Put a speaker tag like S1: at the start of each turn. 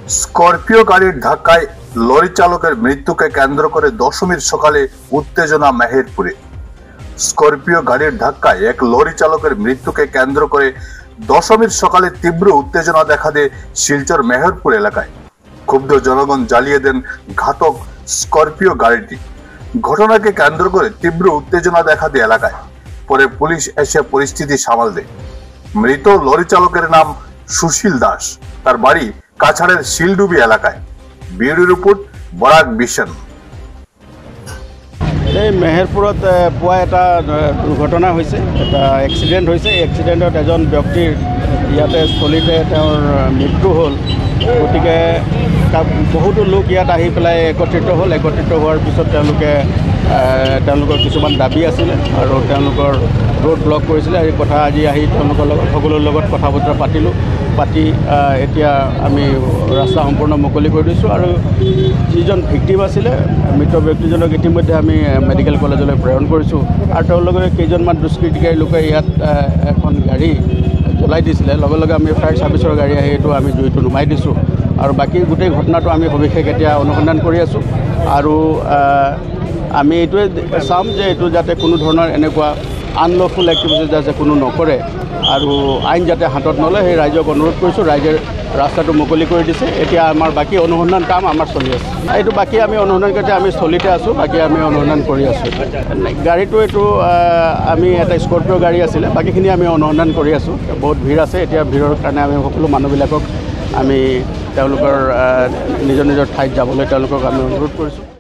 S1: Scorpio গাড়ির ধাক্কায় lorry চালকের মৃত্যুকে কেন্দ্র করে দশমীর সকালে উত্তেজনা মেহেরপুরে। স্করপিও গাড়ির ধাক্কায় এক লরি চালকের মৃত্যুকে কেন্দ্র করে দশমীর সকালে তীব্র উত্তেজনা দেখা দেয় শিলচর মেহেরপুর এলাকায়। ক্ষুব্ধ জনগণ জ্বালিয়ে দেন ঘাতক স্করপিও গাড়িটি। ঘটনাকে কেন্দ্র করে তীব্র উত্তেজনা দেখা দেয় এলাকায়। পরে পুলিশ এসে পরিস্থিতি সামাল দেয়। মৃত লরি চালকের নাম সুশীল দাস, তার বাড়ি কাছাড়ের শিলডুবি এলাকায়। Bureau report Barak vision.
S2: এই মেহেরপুরত পুৱা এটা দুৰ্ঘটনা হৈছে, এটা এক্সিডেণ্ট হৈছে। এই এক্সিডেণ্টত এজন ব্যক্তিৰ ইয়াতে স্থলীতে তেওঁৰ মৃত্যু হ'ল। গতিকে বহুতো লোক ইয়াত আহি পেলাই একত্ৰিত হ'ল। একত্ৰিত হোৱাৰ পিছত তেওঁলোকৰ কিছুমান দাবী আছিলে আৰু তেওঁলোকৰ ৰোড ব্লক কৰিছিলে। এই কথা আজি আহি তেওঁলোকৰ লগত সকলোৰ লগত কথা বতৰা পাতিলোঁ। পাতি এতিয়া আমি ৰাস্তা সম্পূৰ্ণ মুকলি কৰি দিছোঁ আৰু যিজন ভিক্টিম আছিলে মৃত ব্যক্তিজনক ইতিমধ্যে আমি মেডিকেল কলেজলৈ প্ৰেৰণ কৰিছোঁ। আৰু তেওঁলোকে কেইজনমান দুষ্কৃতিকাৰী লোকে ইয়াত এখন গাড়ী জ্বলাই দিছিলে। লগে লগে আমি ফায়াৰ ছাৰ্ভিচৰ গাড়ী আহি এইটো আমি জুইটো নুমাই দিছোঁ আৰু বাকী গোটেই ঘটনাটো আমি সবিশেষ এতিয়া অনুসন্ধান কৰি আছোঁ। আৰু আমি এইটোৱে চাম যে এইটো যাতে কোনো ধৰণৰ এনেকুৱা আনলফুল এক্টিভিটিজ যাতে কোনো নকৰে আৰু আইন যাতে হাতত নলয়, সেই ৰাইজক অনুৰোধ কৰিছোঁ। ৰাইজে ৰাস্তাটো মুকলি কৰি দিছে। এতিয়া আমাৰ বাকী অনুসন্ধান কাম আমাৰ চলি আছে। এইটো বাকী আমি অনুসন্ধান কৰি আমি স্থলীতে আছোঁ। বাকী আমি অনুসন্ধান কৰি আছোঁ। গাড়ীটো এইটো আমি এটা স্কৰপিঅ' গাড়ী আছিলে। বাকীখিনি আমি অনুসন্ধান কৰি আছোঁ। বহুত ভিৰ আছে। এতিয়া ভিৰৰ কাৰণে আমি সকলো মানুহবিলাকক আমি তেওঁলোকৰ নিজৰ নিজৰ ঠাইত যাবলৈ তেওঁলোকক আমি অনুৰোধ কৰিছোঁ।